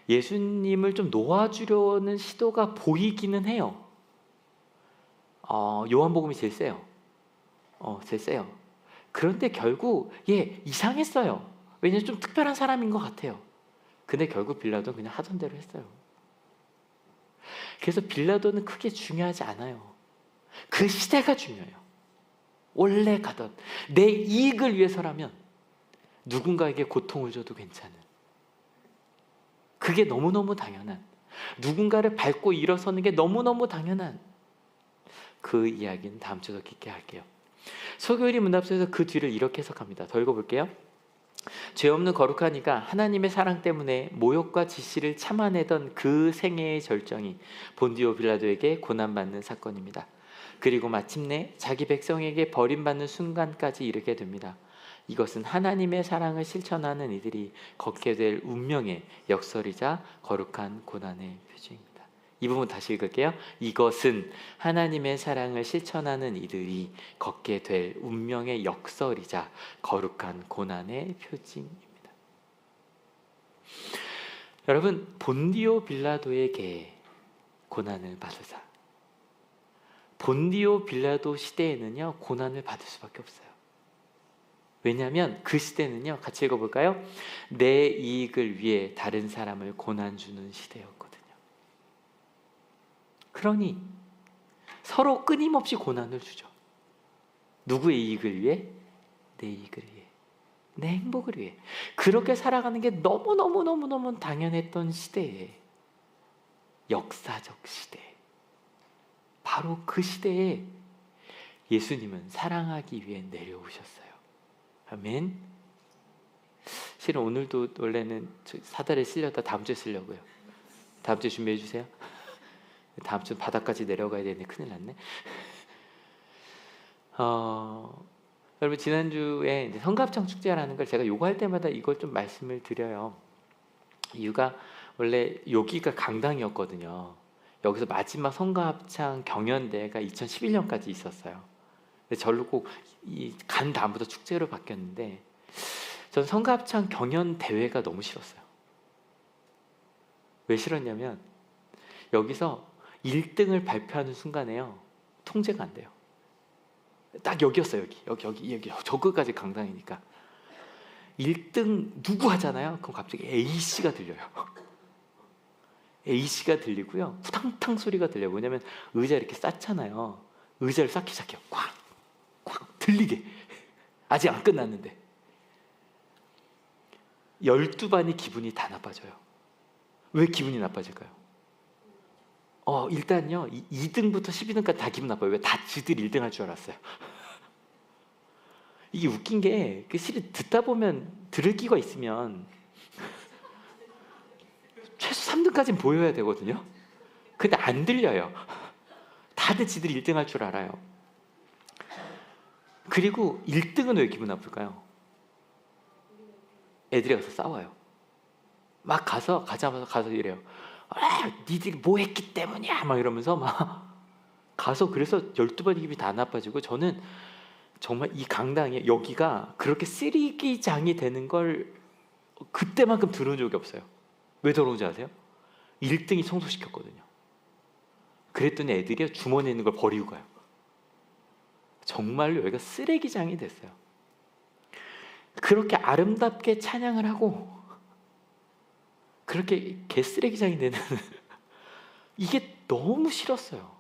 예수님을 좀 놓아주려는 시도가 보이기는 해요. 요한복음이 제일 세요. 제일 세요. 그런데 결국 이상했어요. 왜냐면 좀 특별한 사람인 것 같아요. 근데 결국 빌라도는 그냥 하던 대로 했어요. 그래서 빌라도는 크게 중요하지 않아요. 그 시대가 중요해요. 원래 가던 내 이익을 위해서라면 누군가에게 고통을 줘도 괜찮은, 그게 너무너무 당연한, 누군가를 밟고 일어서는 게 너무너무 당연한 그 이야기는 다음 주에 더 깊게 할게요. 소교리 문답서에서 그 뒤를 이렇게 해석합니다. 더 읽어볼게요. 죄 없는 거룩한 이가 하나님의 사랑 때문에 모욕과 지시를 참아내던 그 생애의 절정이 본디오 빌라도에게 고난받는 사건입니다. 그리고 마침내 자기 백성에게 버림받는 순간까지 이르게 됩니다. 이것은 하나님의 사랑을 실천하는 이들이 걷게 될 운명의 역설이자 거룩한 고난의 표징입니다. 이 부분 다시 읽을게요. 이것은 하나님의 사랑을 실천하는 이들이 걷게 될 운명의 역설이자 거룩한 고난의 표징입니다. 여러분, 본디오 빌라도에게 고난을 받으사, 본디오 빌라도 시대에는요 고난을 받을 수밖에 없어요. 왜냐하면 그 시대는요, 같이 읽어볼까요? 내 이익을 위해 다른 사람을 고난 주는 시대였거든요. 그러니 서로 끊임없이 고난을 주죠. 누구의 이익을 위해? 내 이익을 위해, 내 행복을 위해. 그렇게 살아가는 게 너무너무 당연했던 시대에, 역사적 시대, 바로 그 시대에 예수님은 사랑하기 위해 내려오셨어요. 아멘. 실은 오늘도 원래는 사달에 쓸려다 다음 주에 쓰려고요. 다음 주에 준비해 주세요. 다음 주 바닥까지 내려가야 되는데 큰일 났네. 여러분, 지난주에 이제 성가합창 축제라는 걸 제가 요구할 때마다 이걸 좀 말씀을 드려요. 이유가 원래 여기가 강당이었거든요. 여기서 마지막 성가합창 경연대회가 2011년까지 있었어요. 근데 저를 꼭 간 다음부터 축제로 바뀌었는데, 전 성가합창 경연대회가 너무 싫었어요. 왜 싫었냐면 여기서 1등을 발표하는 순간에요 통제가 안 돼요. 딱 여기였어요. 여기 저 끝까지 강당이니까 1등 누구 하잖아요. 그럼 갑자기 A씨가 들려요. A씨가 들리고요, 후탕탕 소리가 들려요. 왜냐면 의자 이렇게 쌓잖아요. 의자를 쌓기 시작해요. 꽉 들리게. 아직 안 끝났는데 12반이 기분이 다 나빠져요. 왜 기분이 나빠질까요? 일단요 2등부터 12등까지 다 기분 나빠요. 왜? 다 지들 1등 할 줄 알았어요. 이게 웃긴 게, 실은 듣다 보면 들을 끼가 있으면 최소 3등까지는 보여야 되거든요. 근데 안 들려요. 다들 지들 1등 할 줄 알아요. 그리고 1등은 왜 기분 나쁠까요? 애들이 가서 싸워요. 막 가자마자 이래요. 니들이 뭐 했기 때문이야 막 이러면서 막 가서, 그래서 12번 기분이 다 나빠지고, 저는 정말 이 강당에, 여기가 그렇게 쓰레기장이 되는 걸 그때만큼 들은 적이 없어요. 왜 더러운지 아세요? 1등이 청소시켰거든요. 그랬더니 애들이 주머니에 있는 걸 버리고 가요. 정말로 여기가 쓰레기장이 됐어요. 그렇게 아름답게 찬양을 하고 그렇게 개쓰레기장이 되는 이게 너무 싫었어요.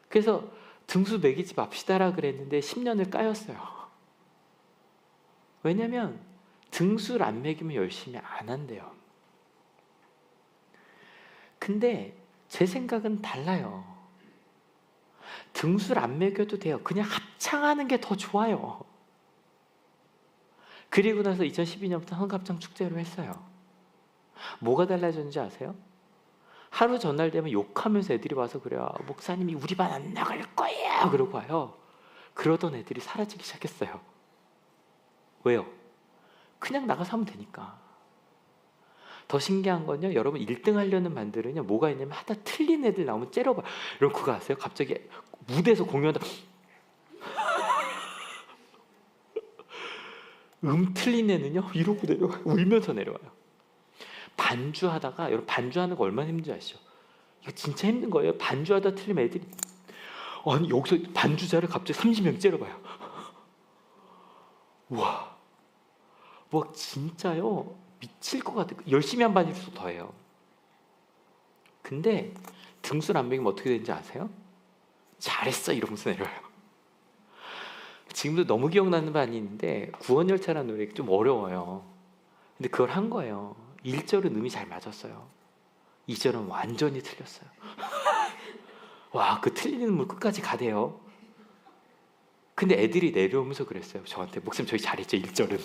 그래서 등수 매기지 맙시다라 그랬는데 10년을 까였어요. 왜냐면 등수를 안 매기면 열심히 안 한대요. 근데 제 생각은 달라요. 등수를 안 매겨도 돼요. 그냥 합창하는 게 더 좋아요. 그리고 나서 2012년부터 성가합창 축제로 했어요. 뭐가 달라졌는지 아세요? 하루 전날 되면 욕하면서 애들이 와서 그래요. 목사님이 우리 반 안 나갈 거예요 그러고 와요. 그러던 애들이 사라지기 시작했어요. 왜요? 그냥 나가서 하면 되니까. 더 신기한 건요, 여러분 1등 하려는 반들은요 뭐가 있냐면, 하다 틀린 애들 나오면 째려봐. 여러분 그거 아세요? 갑자기 무대에서 공연하다 틀린 애는요 이러고 내려와요. 울면서 내려와요. 반주하다가, 여러분 반주하는 거 얼마나 힘든지 아시죠? 이거 진짜 힘든 거예요. 반주하다 틀리면 애들이, 아니 여기서 반주자를 갑자기 30명 째려봐요. 우와, 뭐 진짜요 미칠 것 같아요. 열심히 한 반일수록 더해요. 근데 등수를 안 매기면 어떻게 되는지 아세요? 잘했어 이러면서 내려와요. 지금도 너무 기억나는 반이 있는데, 구원열차라는 노래가 좀 어려워요. 근데 그걸 한 거예요. 1절은 음이 잘 맞았어요. 2절은 완전히 틀렸어요. 와, 그 틀리는 물 끝까지 가대요. 근데 애들이 내려오면서 그랬어요. 저한테 목사님 저희 잘했죠 1절은.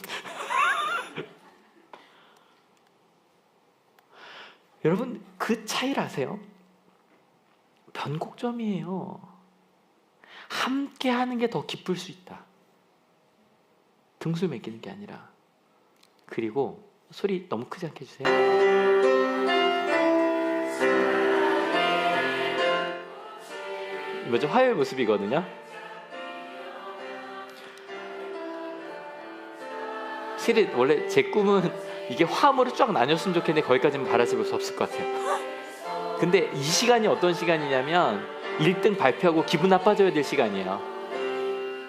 여러분 그 차이를 아세요? 변곡점이에요. 함께 하는 게 더 기쁠 수 있다. 등수 매기는 게 아니라. 그리고 소리 너무 크지 않게 해주세요. 먼저 화요일 모습이거든요. 실은 원래 제 꿈은 이게 화음으로 쫙 나뉘었으면 좋겠는데 거기까지는 바라볼 수 없을 것 같아요. 근데 이 시간이 어떤 시간이냐면 1등 발표하고 기분 나빠져야 될 시간이에요.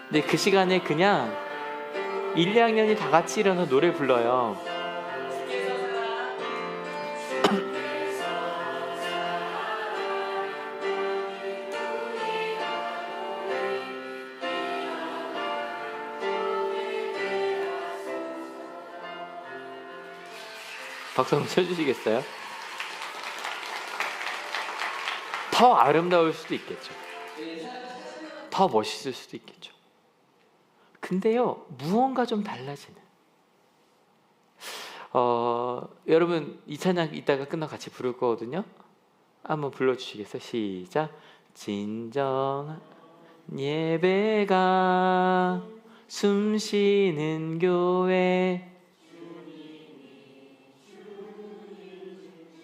근데 그 시간에 그냥 1, 2학년이 다 같이 일어나서 노래 불러요. 박수 한번 쳐주시겠어요? 더 아름다울 수도 있겠죠. 더 멋있을 수도 있겠죠. 근데요, 무언가 좀 달라지는. 여러분 이 찬양 이따가 끝나고 같이 부를 거거든요. 한번 불러주시겠어요? 시작. 진정한 예배가 숨쉬는 교회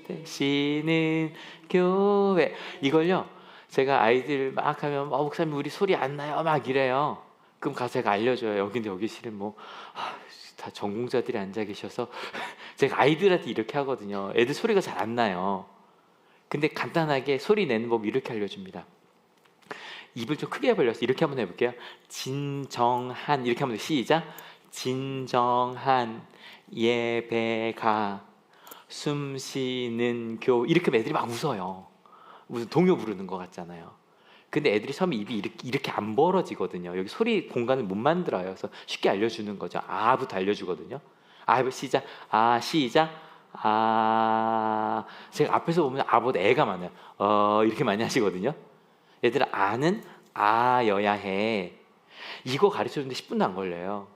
되시는 교회. 이걸요 제가 아이들 막 하면 목사님 우리 소리 안 나요 막 이래요. 그럼 가서 제가 알려줘요. 근데 여기 실은 다 전공자들이 앉아 계셔서 제가 아이들한테 이렇게 하거든요. 애들 소리가 잘 안 나요. 근데 간단하게 소리 내는 법 이렇게 알려줍니다. 입을 좀 크게 벌려서 이렇게 한번 해볼게요. 진정한 이렇게 한번 시작. 진정한 예배가 숨쉬는 교. 이렇게 하면 애들이 막 웃어요. 무슨 동요 부르는 것 같잖아요. 근데 애들이 처음에 입이 이렇게 안 벌어지거든요. 여기 소리 공간을 못 만들어요. 그래서 쉽게 알려주는 거죠. 아부터 알려주거든요. 아 시작. 아 시작. 아 제가 앞에서 보면 아보다 애가 많아요. 이렇게 많이 하시거든요. 얘들은 아는 아여야 해. 이거 가르쳐주는데 10분도 안 걸려요.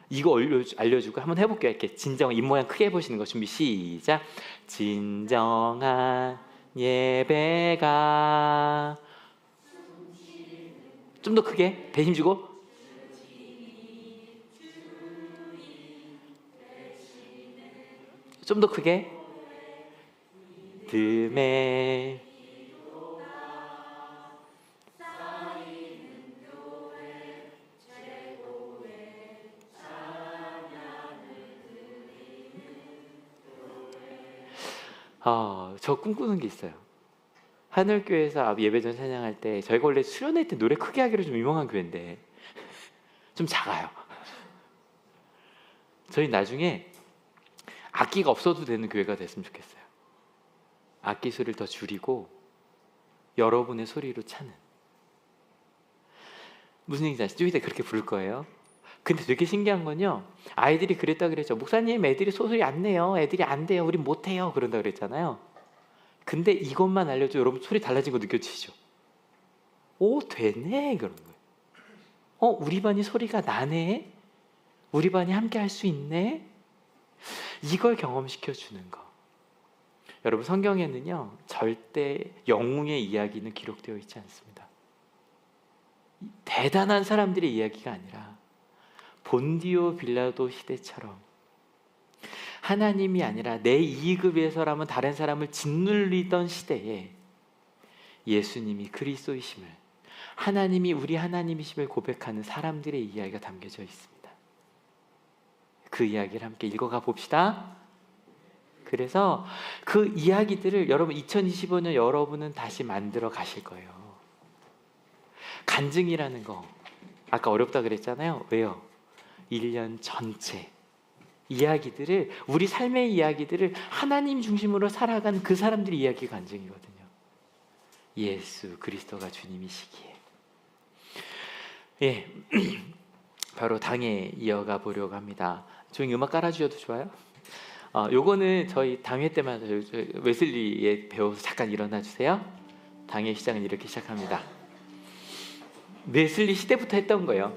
이거 알려주고 한번 해볼게요. 이렇게 진정 입모양 크게 해보시는 거 준비 시작. 진정한 예배가 좀 더 크게 배 힘주고 좀 더 크게 듬에 저 꿈꾸는 게 있어요. 하늘교회에서 예배전 찬양할 때 저희가 원래 수련회 때 노래 크게 하기로 좀 유명한 교회인데 좀 작아요. 저희 나중에 악기가 없어도 되는 교회가 됐으면 좋겠어요. 악기 소리를 더 줄이고 여러분의 소리로 차는. 무슨 얘기인지 아시죠? 이따 그렇게 부를 거예요. 근데 되게 신기한 건요, 아이들이 그랬다 그랬죠. 목사님 애들이 소리 안 내요. 애들이 안 돼요. 우린 못해요. 그런다 그랬잖아요. 근데 이것만 알려줘. 여러분 소리 달라진 거 느껴지시죠? 오 되네 그런 거예요. 우리 반이 소리가 나네. 우리 반이 함께 할 수 있네. 이걸 경험시켜 주는 거. 여러분 성경에는요 절대 영웅의 이야기는 기록되어 있지 않습니다. 대단한 사람들의 이야기가 아니라 본디오 빌라도 시대처럼 하나님이 아니라 내 이익을 위해서라면 다른 사람을 짓눌리던 시대에 예수님이 그리스도이심을, 하나님이 우리 하나님이심을 고백하는 사람들의 이야기가 담겨져 있습니다. 그 이야기를 함께 읽어가 봅시다. 그래서 그 이야기들을 여러분 2025년 여러분은 다시 만들어 가실 거예요. 간증이라는 거 아까 어렵다 그랬잖아요. 왜요? 1년 전체 이야기들을, 우리 삶의 이야기들을 하나님 중심으로 살아간 그 사람들의 이야기가 간증이거든요. 예수 그리스도가 주님이시기에. 예, 바로 당에 이어가 보려고 합니다. 조용히 음악 깔아주셔도 좋아요. 요거는 저희 당회 때마다 저희 웨슬리에 배워서 잠깐 일어나 주세요. 당회 시작은 이렇게 시작합니다. 웨슬리 시대부터 했던 거예요.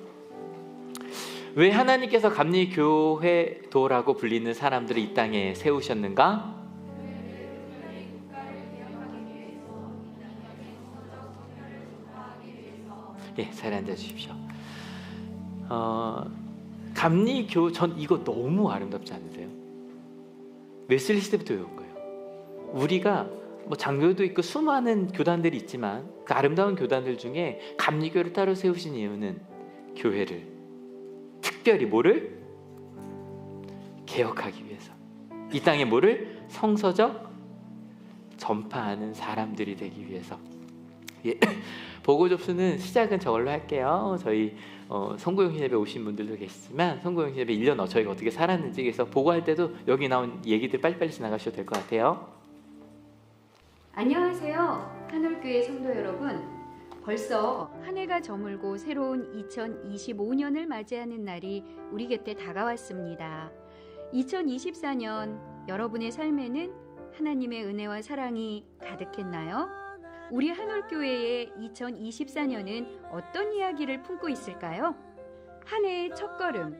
왜 하나님께서 감리교회도라고 불리는 사람들을 이 땅에 세우셨는가? 예, 자리에 앉아 주십시오. 감리교, 전 이거 너무 아름답지 않으세요? 웨슬리 시대부터 외운 거예요. 우리가 뭐 장교도 있고 수많은 교단들이 있지만 그 아름다운 교단들 중에 감리교를 따로 세우신 이유는 교회를 특별히 뭐를? 개혁하기 위해서, 이 땅에 뭐를? 성서적 전파하는 사람들이 되기 위해서. 예. 보고 접수는 시작은 저걸로 할게요. 저희 선고용신 예배 오신 분들도 계시지만 선고용신 예배 1년 저희가 어떻게 살았는지, 그래서 보고할 때도 여기 나온 얘기들 빨리빨리 지나가셔도 될 것 같아요. 안녕하세요. 한올교회 성도 여러분, 벌써 한 해가 저물고 새로운 2025년을 맞이하는 날이 우리 곁에 다가왔습니다. 2024년 여러분의 삶에는 하나님의 은혜와 사랑이 가득했나요? 우리 한올교회의 2024년은 어떤 이야기를 품고 있을까요? 한 해의 첫걸음,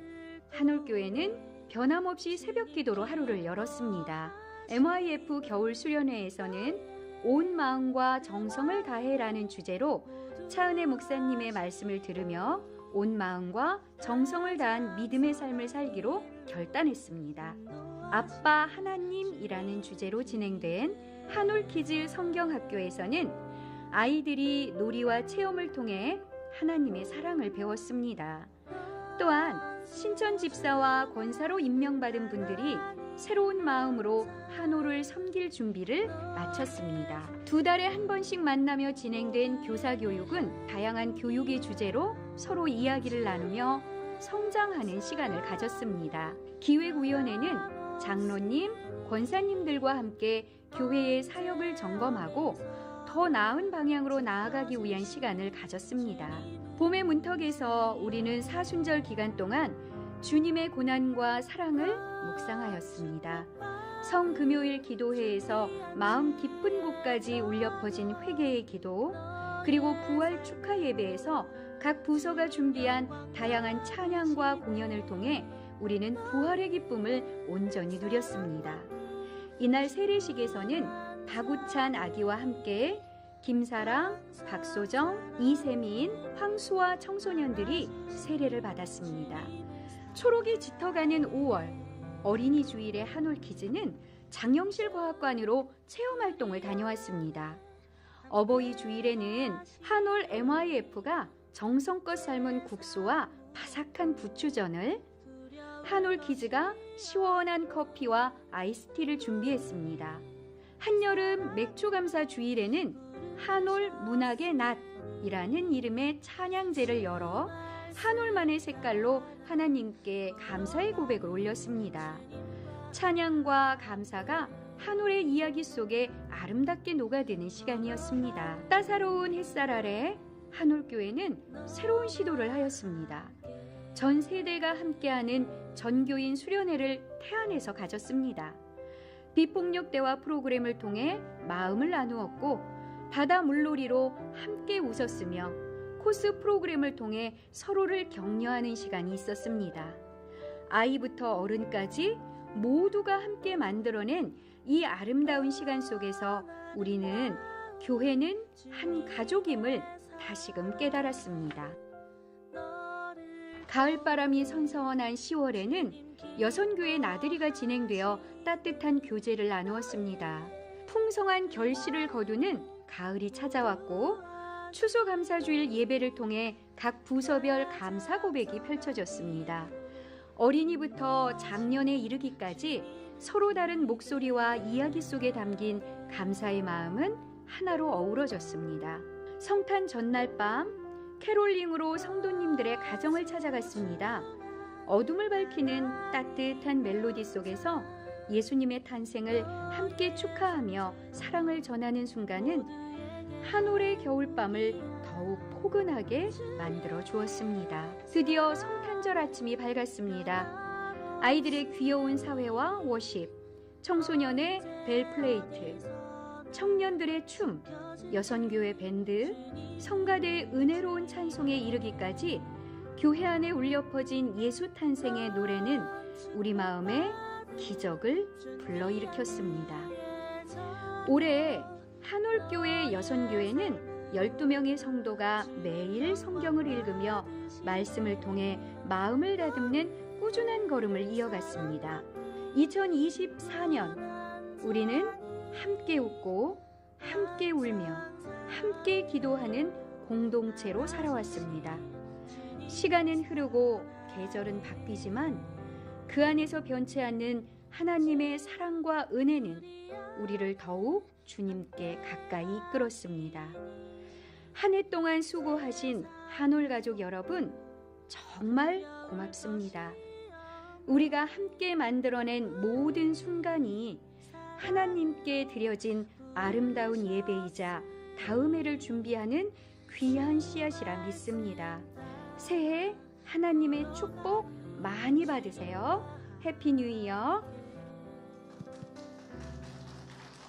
한올교회는 변함없이 새벽기도로 하루를 열었습니다. MYF 겨울 수련회에서는 온 마음과 정성을 다해라는 주제로 차은혜 목사님의 말씀을 들으며 온 마음과 정성을 다한 믿음의 삶을 살기로 결단했습니다. 아빠 하나님이라는 주제로 진행된 한올키즈 성경학교에서는 아이들이 놀이와 체험을 통해 하나님의 사랑을 배웠습니다. 또한 신천 집사와 권사로 임명받은 분들이 새로운 마음으로 한올을 섬길 준비를 마쳤습니다. 2달에 한 번씩 만나며 진행된 교사교육은 다양한 교육의 주제로 서로 이야기를 나누며 성장하는 시간을 가졌습니다. 기획위원회는 장로님, 권사님들과 함께 교회의 사역을 점검하고 더 나은 방향으로 나아가기 위한 시간을 가졌습니다. 봄의 문턱에서 우리는 사순절 기간 동안 주님의 고난과 사랑을 묵상하였습니다. 성금요일 기도회에서 마음 깊은 곳까지 울려 퍼진 회개의 기도, 그리고 부활 축하 예배에서 각 부서가 준비한 다양한 찬양과 공연을 통해 우리는 부활의 기쁨을 온전히 누렸습니다. 이날 세례식에서는 박우찬 아기와 함께 김사랑, 박소정, 이세민, 황수아 청소년들이 세례를 받았습니다. 초록이 짙어가는 5월, 어린이 주일의 한올키즈는 장영실 과학관으로 체험활동을 다녀왔습니다. 어버이 주일에는 한올 MYF가 정성껏 삶은 국수와 바삭한 부추전을, 한올키즈가 시원한 커피와 아이스티를 준비했습니다. 한여름 맥주감사 주일에는 한올 문학의 낮이라는 이름의 찬양제를 열어 한올만의 색깔로 하나님께 감사의 고백을 올렸습니다. 찬양과 감사가 한올의 이야기 속에 아름답게 녹아드는 시간이었습니다. 따사로운 햇살 아래 한올교회는 새로운 시도를 하였습니다. 전 세대가 함께하는 전교인 수련회를 태안에서 가졌습니다. 비폭력 대화 프로그램을 통해 마음을 나누었고, 바다 물놀이로 함께 웃었으며 코스 프로그램을 통해 서로를 격려하는 시간이 있었습니다. 아이부터 어른까지 모두가 함께 만들어낸 이 아름다운 시간 속에서 우리는 교회는 한 가족임을 다시금 깨달았습니다. 가을바람이 선선한 10월에는 여선교회 나들이가 진행되어 따뜻한 교제를 나누었습니다. 풍성한 결실을 거두는 가을이 찾아왔고, 추수감사주일 예배를 통해 각 부서별 감사 고백이 펼쳐졌습니다. 어린이부터 장년에 이르기까지 서로 다른 목소리와 이야기 속에 담긴 감사의 마음은 하나로 어우러졌습니다. 성탄 전날 밤 캐롤링으로 성도님들의 가정을 찾아갔습니다. 어둠을 밝히는 따뜻한 멜로디 속에서 예수님의 탄생을 함께 축하하며 사랑을 전하는 순간은 한올의 겨울밤을 더욱 포근하게 만들어 주었습니다. 드디어 성탄절 아침이 밝았습니다. 아이들의 귀여운 사회와 워십, 청소년의 벨플레이트, 청년들의 춤, 여선교회 밴드, 성가대의 은혜로운 찬송에 이르기까지 교회 안에 울려 퍼진 예수 탄생의 노래는 우리 마음에 기적을 불러일으켰습니다. 올해 한올교회 여선교회는 12명의 성도가 매일 성경을 읽으며 말씀을 통해 마음을 다듬는 꾸준한 걸음을 이어갔습니다. 2024년 우리는 함께 웃고 함께 울며 함께 기도하는 공동체로 살아왔습니다. 시간은 흐르고 계절은 바뀌지만 그 안에서 변치 않는 하나님의 사랑과 은혜는 우리를 더욱 주님께 가까이 이끌었습니다. 한 해 동안 수고하신 한올 가족 여러분, 정말 고맙습니다. 우리가 함께 만들어낸 모든 순간이 하나님께 드려진 아름다운 예배이자 다음 해를 준비하는 귀한 씨앗이라 믿습니다. 새해 하나님의 축복 많이 받으세요. 해피 뉴 이어.